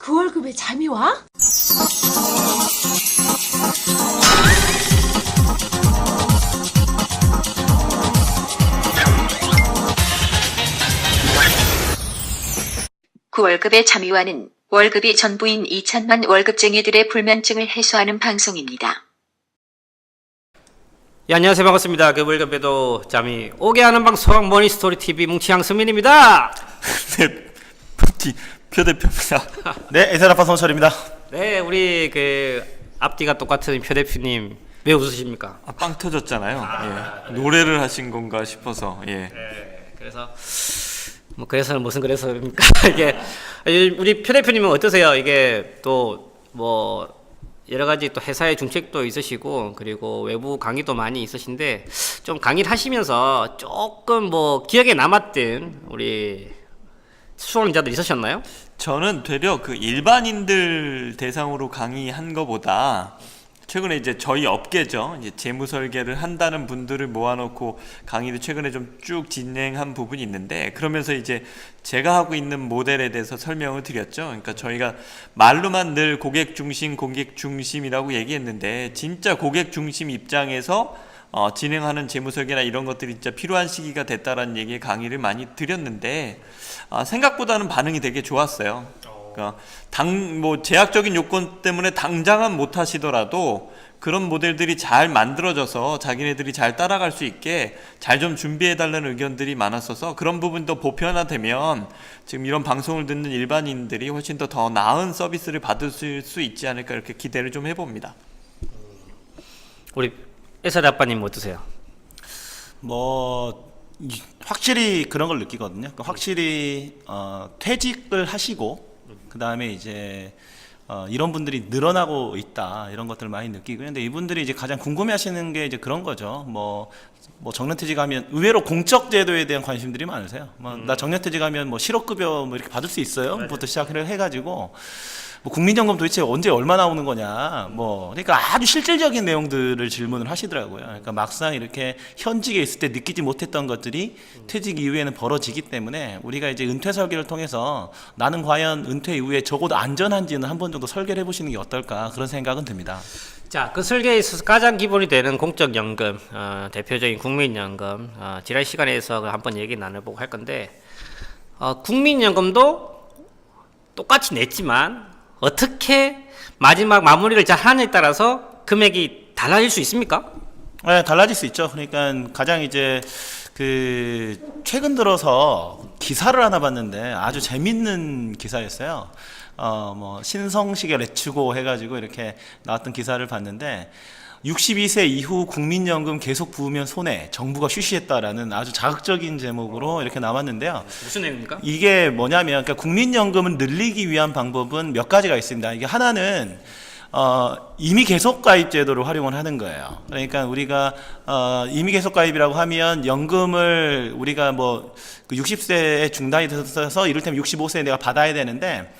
그 월급에 잠이 와? 그 월급의 잠이와는 월급이 전부인 2천만 월급쟁이들의 불면증을 해소하는 방송입니다. 예, 안녕하세요. 반갑습니다. 그 월급에도 잠이 오게 하는 방송 머니스토리TV 뭉치양 승민입니다. 네, 표 대표입니다. 네, 에세라파 손철입니다. 네, 우리 그 앞뒤가 똑같은 표 대표님 왜 웃으십니까? 빵 터졌잖아요. 예. 노래를 하신 건가 싶어서. 예. 네, 그래서 뭐 그래서는 무슨 그래서입니까? 이게 우리 표 대표님은 어떠세요? 이게 또 뭐 여러 가지 또 회사의 중책도 있으시고 그리고 외부 강의도 많이 있으신데 좀 강의를 하시면서 조금 뭐 기억에 남았던 우리 수강자들 있으셨나요? 저는 되려 그 일반인들 대상으로 강의한 거보다 최근에 이제 저희 업계죠. 이제 재무 설계를 한다는 분들을 모아놓고 강의를 최근에 좀 쭉 진행한 부분이 있는데 그러면서 이제 제가 하고 있는 모델에 대해서 설명을 드렸죠. 그러니까 저희가 말로만 늘 고객 중심이라고 얘기했는데 진짜 고객 중심 입장에서 진행하는 재무 설계나 이런 것들이 진짜 필요한 시기가 됐다라는 얘기에 강의를 많이 드렸는데 생각보다는 반응이 되게 좋았어요. 그러니까 뭐 제약적인 요건 때문에 당장은 못 하시더라도 그런 모델들이 잘 만들어져서 자기네들이 잘 따라갈 수 있게 잘 좀 준비해 달라는 의견들이 많았어서 그런 부분도 보편화되면 지금 이런 방송을 듣는 일반인들이 훨씬 더 나은 서비스를 받을 수 있지 않을까 이렇게 기대를 좀 해봅니다. 우리 에사리 아빠님 어떠세요? 확실히 그런 걸 느끼거든요. 그러니까 확실히 퇴직을 하시고 그 다음에 이제 이런 분들이 늘어나고 있다 이런 것들을 많이 느끼고요. 근데 이분들이 이제 가장 궁금해하시는 게 이제 그런 거죠. 뭐 정년퇴직하면 의외로 공적 제도에 대한 관심들이 많으세요. 나 정년퇴직하면 뭐 실업급여 뭐 이렇게 받을 수 있어요? 부터 시작을 해가지고. 뭐 국민연금 도대체 언제 얼마 나오는 거냐 그러니까 아주 실질적인 내용들을 질문을 하시더라고요. 그러니까 막상 이렇게 현직에 있을 때 느끼지 못했던 것들이 퇴직 이후에는 벌어지기 때문에 우리가 이제 은퇴 설계를 통해서 나는 과연 은퇴 이후에 적어도 안전한지는 한 번 정도 설계를 해보시는 게 어떨까 그런 생각은 듭니다. 자, 그 설계에 있어서 가장 기본이 되는 공적연금, 대표적인 국민연금, 지난 시간에서 한번 얘기 나눠보고 할 건데 국민연금도 똑같이 냈지만 어떻게 마지막 마무리를 잘 하느냐에 따라서 금액이 달라질 수 있습니까? 네, 달라질 수 있죠. 그러니까 가장 이제 최근 들어서 기사를 하나 봤는데 아주 재밌는 기사였어요. 신성식의 레츠고 해가지고 이렇게 나왔던 기사를 봤는데 62세 이후 국민연금 계속 부으면 손해, 정부가 쉬쉬했다라는 아주 자극적인 제목으로 이렇게 나왔는데요. 무슨 내용입니까? 이게 뭐냐면, 그러니까 국민연금을 늘리기 위한 방법은 몇 가지가 있습니다. 이게 하나는 임의 계속 가입 제도를 활용을 하는 거예요. 그러니까 우리가 임의 계속 가입이라고 하면 연금을 우리가 그 60세에 중단이 돼서 이를테면 65세에 내가 받아야 되는데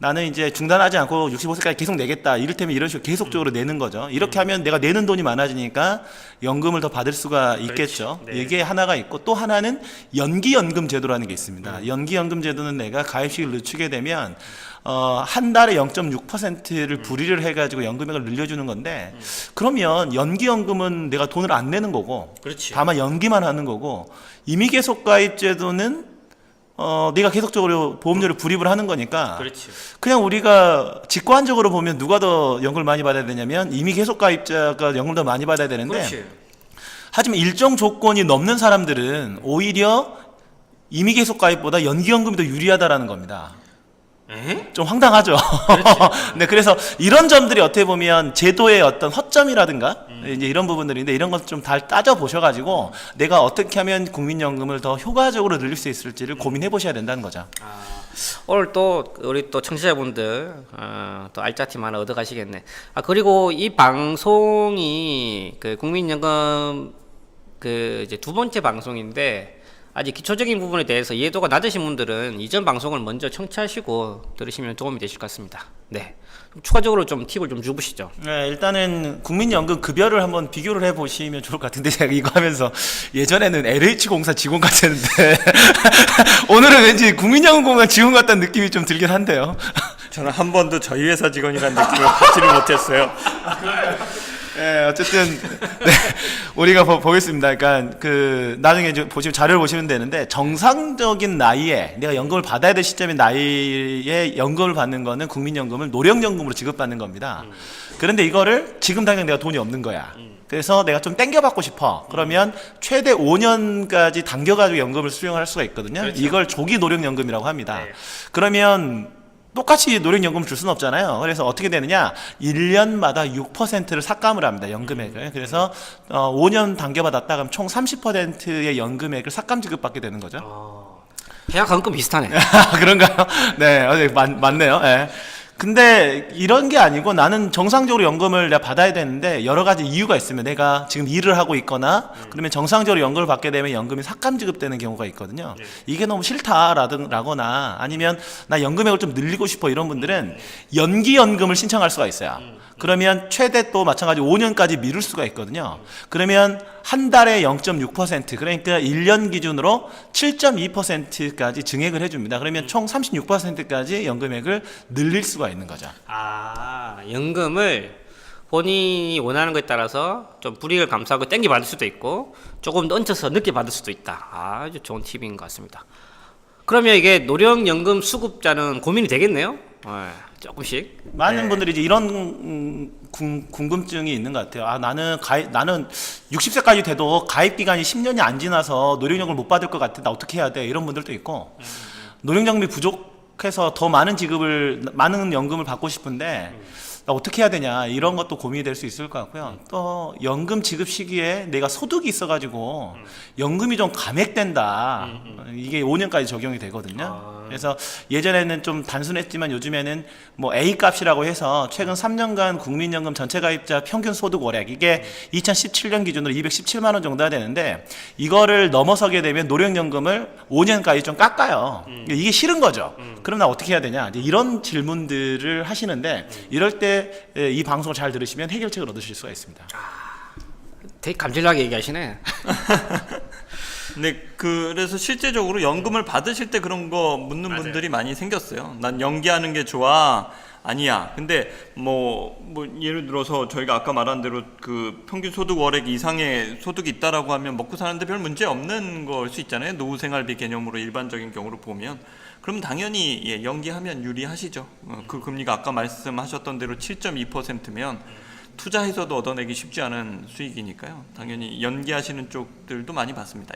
나는 이제 중단하지 않고 65세까지 계속 내겠다. 이를테면 이런 식으로 계속적으로 내는 거죠. 이렇게 하면 내가 내는 돈이 많아지니까 연금을 더 받을 수가 있겠죠. 네. 이게 하나가 있고 또 하나는 연기연금 제도라는 게 있습니다. 연기연금 제도는 내가 가입식을 늦추게 되면 한 달에 0.6%를 불이를 해가지고 연금액을 늘려주는 건데 그러면 연기연금은 내가 돈을 안 내는 거고 그렇지. 다만 연기만 하는 거고 임의계속가입 제도는 네가 계속적으로 보험료를 불입을 하는 거니까 그렇지. 그냥 우리가 직관적으로 보면 누가 더 연금을 많이 받아야 되냐면 이미 계속가입자가 연금을 더 많이 받아야 되는데 그렇지. 하지만 일정 조건이 넘는 사람들은 오히려 이미 계속가입보다 연기연금이 더 유리하다라는 겁니다. 좀 황당하죠. 네, 그래서 이런 점들이 어떻게 보면 제도의 어떤 허점이라든가 이제 이런 부분들인데 이런 것 좀 잘 따져 보셔가지고 내가 어떻게 하면 국민연금을 더 효과적으로 늘릴 수 있을지를 고민해 보셔야 된다는 거죠. 오늘 또 우리 또 청취자분들 또 알짜팀 하나 얻어가시겠네. 그리고 이 방송이 그 국민연금 그 이제 두 번째 방송인데. 아직 기초적인 부분에 대해서 이해도가 낮으신 분들은 이전 방송을 먼저 청취하시고 들으시면 도움이 되실 것 같습니다. 네, 추가적으로 좀 팁을 좀 주시죠. 네, 일단은 국민연금 급여를 한번 비교를 해보시면 좋을 것 같은데 제가 이거 하면서 예전에는 LH공사 직원 같았는데 오늘은 왠지 국민연금공사 직원 같다는 느낌이 좀 들긴 한데요. 저는 한 번도 저희 회사 직원이라는 느낌을 받지를 못했어요. 예, 어쨌든 네, 우리가 보겠습니다. 그러니까 그 나중에 보시면 자료를 보시면 되는데 정상적인 나이에 내가 연금을 받아야 될 시점의 나이에 연금을 받는 거는 국민연금을 노령연금으로 지급받는 겁니다. 그런데 이거를 지금 당장 내가 돈이 없는 거야. 그래서 내가 좀 땡겨받고 싶어. 그러면 최대 5년까지 당겨가지고 연금을 수령할 수가 있거든요. 그렇죠. 이걸 조기 노령연금이라고 합니다. 네. 그러면 똑같이 노령연금을 줄 수는 없잖아요. 그래서 어떻게 되느냐, 1년마다 6%를 삭감을 합니다, 연금액을. 그래서 5년 당겨받았다 그러면 총 30%의 연금액을 삭감 지급받게 되는 거죠. 계약한금 비슷하네. 그런가요? 네, 맞네요. 네. 근데 이런 게 아니고 나는 정상적으로 연금을 내가 받아야 되는데 여러 가지 이유가 있으면 내가 지금 일을 하고 있거나 그러면 정상적으로 연금을 받게 되면 연금이 삭감 지급되는 경우가 있거든요. 이게 너무 싫다라거나 아니면 나 연금액을 좀 늘리고 싶어 이런 분들은 연기 연금을 신청할 수가 있어요. 그러면 최대 또 마찬가지 5년까지 미룰 수가 있거든요. 그러면 한 달에 0.6% 그러니까 1년 기준으로 7.2%까지 증액을 해줍니다. 그러면 총 36%까지 연금액을 늘릴 수가 있는 거죠. 연금을 본인이 원하는 것에 따라서 좀 불이익을 감수하고 땡겨 받을 수도 있고 조금 더 얹혀서 늦게 받을 수도 있다. 아주 좋은 팁인 것 같습니다. 그러면 이게 노령연금 수급자는 고민이 되겠네요. 조금씩. 많은 분들이 이제 이런 궁금증이 있는 것 같아요. 나는 60세까지 돼도 가입 기간이 10년이 안 지나서 노령연금을 못 받을 것 같아. 나 어떻게 해야 돼? 이런 분들도 있고, 노령연금이 부족해서 더 많은 많은 연금을 받고 싶은데 나 어떻게 해야 되냐? 이런 것도 고민이 될 수 있을 것 같고요. 또 연금 지급 시기에 내가 소득이 있어가지고 연금이 좀 감액된다. 이게 5년까지 적용이 되거든요. 그래서 예전에는 좀 단순했지만 요즘에는 뭐 A 값이라고 해서 최근 3년간 국민연금 전체 가입자 평균 소득 월액 이게 2017년 기준으로 217만 원 정도가 되는데 이거를 넘어서게 되면 노령연금을 5년까지 좀 깎아요. 이게 싫은 거죠. 그럼 나 어떻게 해야 되냐? 이제 이런 질문들을 하시는데 이럴 때 이 방송을 잘 들으시면 해결책을 얻으실 수가 있습니다. 되게 감질나게 얘기하시네. 근데 그래서 실제적으로 연금을 받으실 때 그런 거 묻는 분들이 많이 생겼어요. 난 연기하는 게 좋아. 아니야. 근데 뭐 예를 들어서 저희가 아까 말한 대로 그 평균 소득 월액 이상의 소득이 있다라고 하면 먹고 사는데 별 문제 없는 걸 수 있잖아요. 노후 생활비 개념으로 일반적인 경우로 보면. 그럼 당연히 연기하면 유리하시죠. 그 금리가 아까 말씀하셨던 대로 7.2%면 투자해서도 얻어내기 쉽지 않은 수익이니까요. 당연히 연기하시는 쪽들도 많이 봤습니다.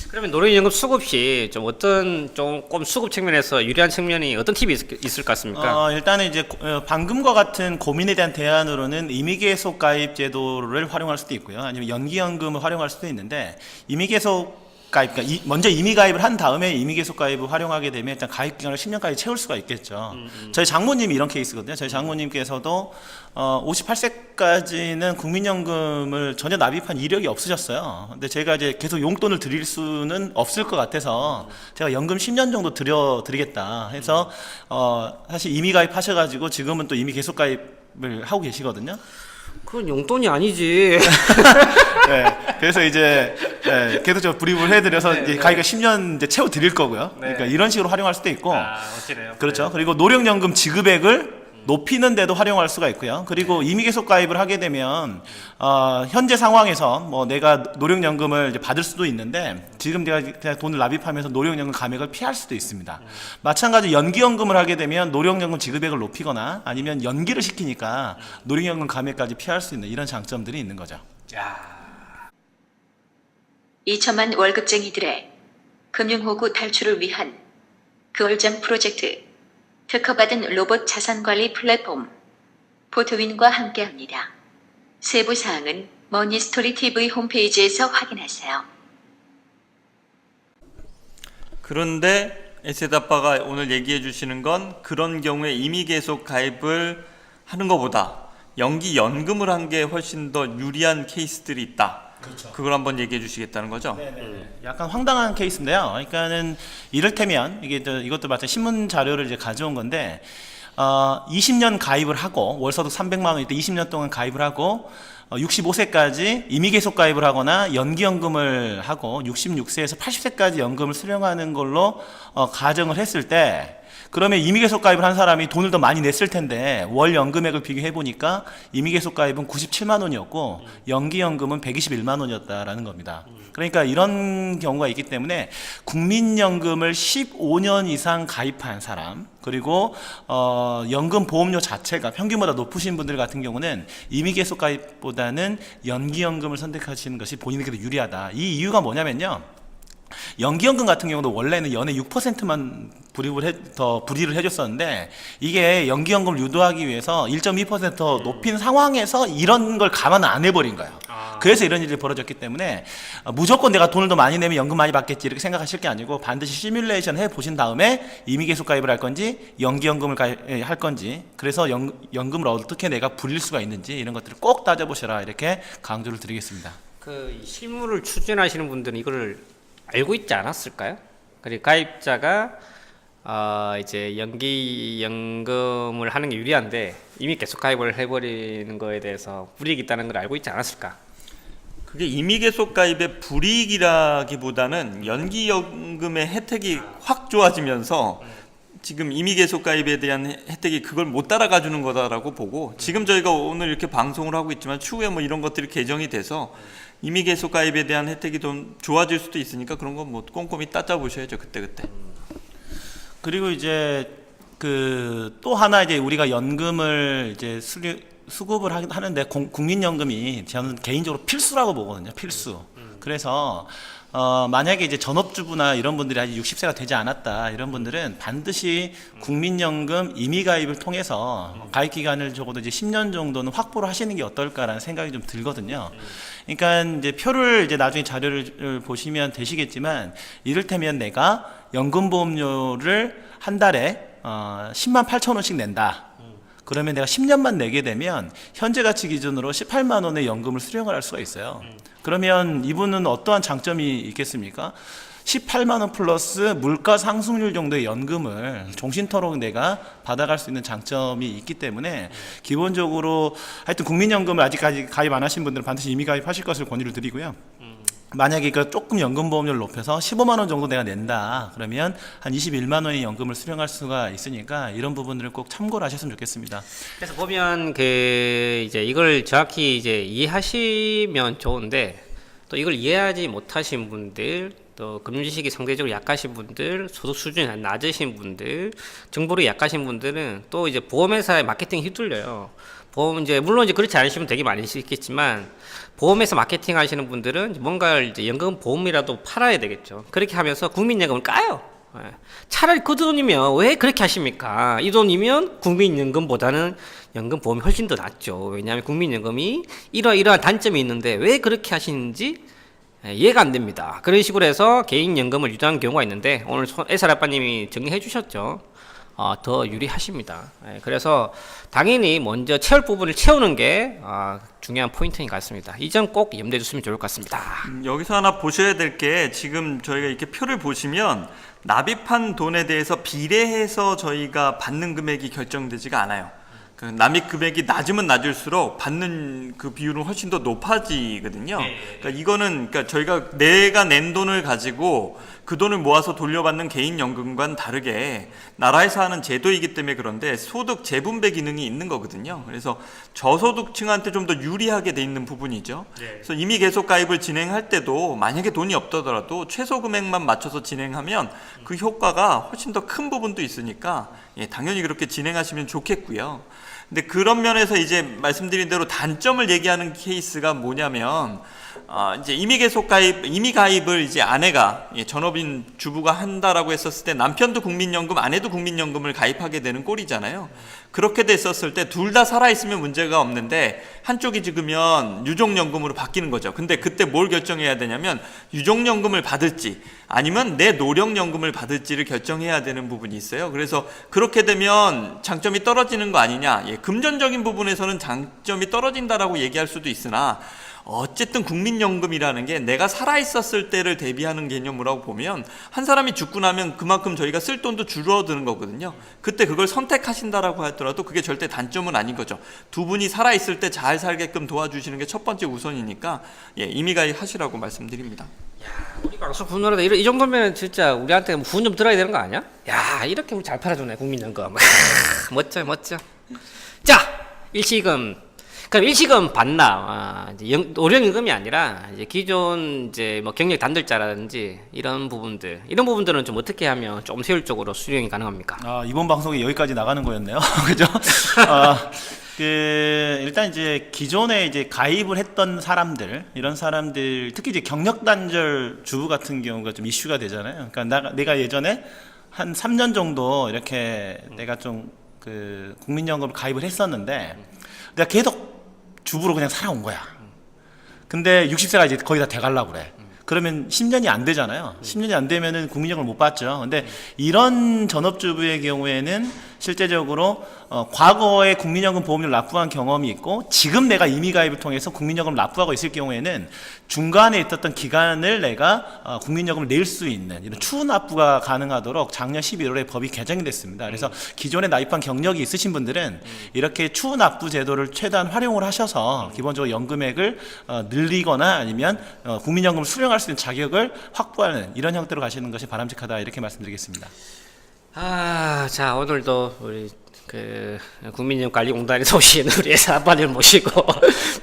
그러면 노령연금 수급 시 좀 어떤 조금 수급 측면에서 유리한 측면이 어떤 팁이 있을 것 같습니까? 일단은 이제 방금과 같은 고민에 대한 대안으로는 임의계속 가입 제도를 활용할 수도 있고요. 아니면 연기연금을 활용할 수도 있는데 임의계속 가입, 그러니까 먼저 임의 가입을 한 다음에 임의 계속 가입을 활용하게 되면 일단 가입 기간을 10년까지 채울 수가 있겠죠. 저희 장모님이 이런 케이스거든요. 저희 장모님께서도 58세까지는 국민연금을 전혀 납입한 이력이 없으셨어요. 근데 제가 이제 계속 용돈을 드릴 수는 없을 것 같아서 제가 연금 10년 정도 드리겠다 해서 사실 임의 가입하셔가지고 지금은 또 임의 계속 가입을 하고 계시거든요. 그건 용돈이 아니지. 네, 그래서 이제 계속 저 브리프를 해드려서 이제 가입을 10년 이제 채워 드릴 거고요. 그러니까 이런 식으로 활용할 수도 있고, 어찌래요? 그렇죠. 그리고 노령연금 지급액을 높이는 데도 활용할 수가 있고요. 그리고 임의계속 가입을 하게 되면 현재 상황에서 뭐 내가 노령연금을 이제 받을 수도 있는데 지금 내가 그냥 돈을 납입하면서 노령연금 감액을 피할 수도 있습니다. 마찬가지 연기연금을 하게 되면 노령연금 지급액을 높이거나 아니면 연기를 시키니까 노령연금 감액까지 피할 수 있는 이런 장점들이 있는 거죠. 2천만 월급쟁이들의 금융호구 탈출을 위한 그얼잠 프로젝트 특허받은 로봇 자산관리 플랫폼 포토윈과 함께합니다. 세부사항은 머니스토리 TV 홈페이지에서 확인하세요. 그런데 에셋아빠가 오늘 얘기해 주시는 건 그런 경우에 임의 계속 가입을 하는 것보다 연기 연금을 한 게 훨씬 더 유리한 케이스들이 있다. 그렇죠. 그걸 한번 얘기해 주시겠다는 거죠? 약간 황당한 케이스인데요. 그러니까는 이를테면 이것도 마찬가지 신문 자료를 이제 가져온 건데 20년 가입을 하고 월소득 300만 원일 때 20년 동안 가입을 하고 65세까지 임의계속 가입을 하거나 연기연금을 하고 66세에서 80세까지 연금을 수령하는 걸로 가정을 했을 때 그러면 임의계속 가입을 한 사람이 돈을 더 많이 냈을 텐데 월 연금액을 비교해 보니까 임의계속 가입은 97만 원이었고 연기연금은 121만 원이었다라는 겁니다. 그러니까 이런 경우가 있기 때문에 국민연금을 15년 이상 가입한 사람, 그리고 연금 보험료 자체가 평균보다 높으신 분들 같은 경우는 임의계속 가입보다는 연기연금을 선택하시는 것이 본인에게도 유리하다. 이 이유가 뭐냐면요, 연기연금 같은 경우도 원래는 연에 6%만 더 불이를 해줬었는데, 이게 연기연금을 유도하기 위해서 1.2% 높인 상황에서 이런 걸 감안 안 해버린 거예요. 그래서 이런 일이 벌어졌기 때문에 무조건 내가 돈을 더 많이 내면 연금 많이 받겠지 이렇게 생각하실 게 아니고, 반드시 시뮬레이션 해보신 다음에 임의계속 가입을 할 건지 연기연금을 할 건지, 그래서 연금을 어떻게 내가 불릴 수가 있는지 이런 것들을 꼭 따져보시라, 이렇게 강조를 드리겠습니다. 그 실무를 추진하시는 분들은 이걸 알고 있지 않았을까요? 그리고 가입자가 이제 연기연금을 하는 게 유리한데 이미 계속 가입을 해버리는 거에 대해서 불이익이 있다는 걸 알고 있지 않았을까? 그게 임의계속 가입의 불이익이라기보다는 연기연금의 혜택이 확 좋아지면서 지금 임의계속 가입에 대한 혜택이 그걸 못 따라가 주는 거다라고 보고, 지금 저희가 오늘 이렇게 방송을 하고 있지만 추후에 뭐 이런 것들이 개정이 돼서 임의계속 가입에 대한 혜택이 좀 좋아질 수도 있으니까 그런 건 뭐 꼼꼼히 따져보셔야죠, 그때그때. 그리고 이제 또 하나 이제 우리가 연금을 이제 수급을 하는데 국민연금이 저는 개인적으로 필수라고 보거든요. 필수. 그래서 만약에 이제 전업주부나 이런 분들이 아직 60세가 되지 않았다, 이런 분들은 반드시 국민연금 임의가입을 통해서 가입 기간을 적어도 이제 10년 정도는 확보를 하시는 게 어떨까라는 생각이 좀 들거든요. 그러니까 이제 표를 이제 나중에 자료를 보시면 되시겠지만, 이를테면 내가 연금보험료를 한 달에 10만 8천 원씩 낸다. 그러면 내가 10년만 내게 되면 현재 가치 기준으로 18만 원의 연금을 수령을 할 수가 있어요. 그러면 이분은 어떠한 장점이 있겠습니까? 18만 원 플러스 물가 상승률 정도의 연금을 종신토록 내가 받아갈 수 있는 장점이 있기 때문에, 기본적으로 하여튼 국민연금을 아직까지 가입 안 하신 분들은 반드시 임의 가입하실 것을 권유를 드리고요. 만약에 조금 연금보험료를 높여서 15만 원 정도 내가 낸다, 그러면 한 21만 원의 연금을 수령할 수가 있으니까 이런 부분들을 꼭 참고를 하셨으면 좋겠습니다. 그래서 보면 이제 이걸 정확히 이제 이해하시면 좋은데, 또 이걸 이해하지 못하신 분들, 또 금융지식이 상대적으로 약하신 분들, 소득 수준이 낮으신 분들, 정보력이 약하신 분들은 또 이제 보험회사의 마케팅에 휘둘려요. 물론 이제 그렇지 않으시면 되게 많으시겠지만, 보험회사 마케팅 하시는 분들은 뭔가 이제 연금 보험이라도 팔아야 되겠죠. 그렇게 하면서 국민연금을 까요. 차라리 그 돈이면 왜 그렇게 하십니까? 이 돈이면 국민연금보다는 연금보험이 훨씬 더 낫죠. 왜냐하면 국민연금이 이러한 단점이 있는데 왜 그렇게 하시는지 이해가 안 됩니다. 그런 식으로 해서 개인연금을 유도하는 경우가 있는데, 오늘 에살 아빠님이 정리해 주셨죠. 더 유리하십니다. 그래서 당연히 먼저 채울 부분을 채우는 게 중요한 포인트인 것 같습니다. 이 점 꼭 염두에 두시면 좋을 것 같습니다. 여기서 하나 보셔야 될 게, 지금 저희가 이렇게 표를 보시면 납입한 돈에 대해서 비례해서 저희가 받는 금액이 결정되지가 않아요. 그 납입 금액이 낮으면 낮을수록 받는 그 비율은 훨씬 더 높아지거든요. 그러니까 이거는 저희가 내가 낸 돈을 가지고 그 돈을 모아서 돌려받는 개인연금과는 다르게 나라에서 하는 제도이기 때문에 그런데 소득 재분배 기능이 있는 거거든요. 그래서 저소득층한테 좀 더 유리하게 돼 있는 부분이죠. 그래서 이미 계속 가입을 진행할 때도 만약에 돈이 없더라도 최소 금액만 맞춰서 진행하면 그 효과가 훨씬 더 큰 부분도 있으니까 당연히 그렇게 진행하시면 좋겠고요. 근데 그런 면에서 이제 말씀드린 대로 단점을 얘기하는 케이스가 뭐냐면, 이제 임의 가입을 이제 아내가, 전업인 주부가 한다라고 했었을 때 남편도 국민연금, 아내도 국민연금을 가입하게 되는 꼴이잖아요. 그렇게 됐었을 때 둘 다 살아있으면 문제가 없는데 한쪽이 죽으면 유족연금으로 바뀌는 거죠. 근데 그때 뭘 결정해야 되냐면 유족연금을 받을지 아니면 내 노령연금을 받을지를 결정해야 되는 부분이 있어요. 그래서 그렇게 되면 장점이 떨어지는 거 아니냐. 금전적인 부분에서는 장점이 떨어진다라고 얘기할 수도 있으나 어쨌든 국민연금이라는 게 내가 살아있었을 때를 대비하는 개념이라고 보면 한 사람이 죽고 나면 그만큼 저희가 쓸 돈도 줄어드는 거거든요. 그때 그걸 선택하신다라고 하더라도 그게 절대 단점은 아닌 거죠. 두 분이 살아있을 때 잘 살게끔 도와주시는 게 첫 번째 우선이니까 예, 임의가입하시라고 말씀드립니다. 우리 방송 분노하다 이 정도면 진짜 우리한테 후원 좀 들어야 되는 거 아니야? 야 이렇게 우리 잘 팔아주네 국민연금. 멋져 멋져. 자 일시금. 그럼 일시금 받나? 노령연금이 아니라 이제 기존 이제 뭐 경력 단들자라든지 이런 부분들은 좀 어떻게 하면 좀 효율적으로 수령이 가능합니까? 아, 이번 방송이 여기까지 나가는 거였네요. 그죠? 일단 이제 기존에 이제 가입을 했던 사람들, 이런 사람들, 특히 이제 경력 단절 주부 같은 경우가 좀 이슈가 되잖아요. 그러니까 내가 예전에 한 3년 정도 이렇게 내가 좀 그 국민연금을 가입을 했었는데 내가 계속 주부로 그냥 살아온 거야. 근데 60세가 이제 거의 다 돼가려고 그래. 그러면 10년이 안 되잖아요. 10년이 안 되면은 국민연금을 못 받죠. 근데 이런 전업주부의 경우에는 실제적으로 과거에 국민연금 보험료를 납부한 경험이 있고 지금 내가 임의가입을 통해서 국민연금을 납부하고 있을 경우에는 중간에 있었던 기간을 내가 국민연금을 낼 수 있는 이런 추후 납부가 가능하도록 작년 11월에 법이 개정이 됐습니다. 그래서 기존에 납입한 경력이 있으신 분들은 이렇게 추후 납부 제도를 최대한 활용을 하셔서 기본적으로 연금액을 늘리거나 아니면 국민연금을 수령할 수 있는 자격을 확보하는 이런 형태로 가시는 것이 바람직하다 이렇게 말씀드리겠습니다. 자 오늘도 우리 그 국민연금관리공단에서 오신 우리 사업반을 모시고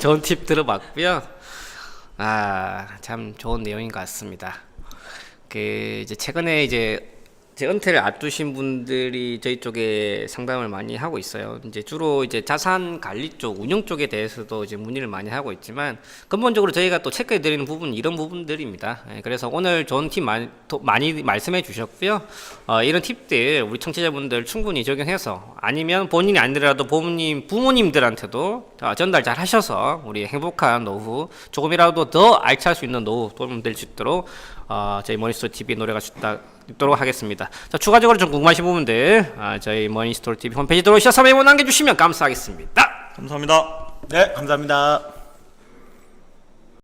좋은 팁 들어봤고요. 참 좋은 내용인 것 같습니다. 이제 최근에 이제 은퇴를 앞두신 분들이 저희 쪽에 상담을 많이 하고 있어요. 이제 주로 이제 자산 관리 쪽, 운영 쪽에 대해서도 이제 문의를 많이 하고 있지만 근본적으로 저희가 또 체크해 드리는 부분은 이런 부분들입니다. 그래서 오늘 좋은 팁 많이 말씀해 주셨고요. 이런 팁들 우리 청취자분들 충분히 적용해서 아니면 본인이 아니더라도 부모님들한테도 전달 잘 하셔서 우리 행복한 노후 조금이라도 더 알찰 수 있는 노후 도움될 수 있도록 저희 머니스토리 TV 노래가 있도록 하겠습니다. 자, 추가적으로 좀 궁금하신 부분들 저희 머니스토리 TV 홈페이지 들어오셔서 메모 남겨주시면 감사하겠습니다. 감사합니다. 네, 감사합니다.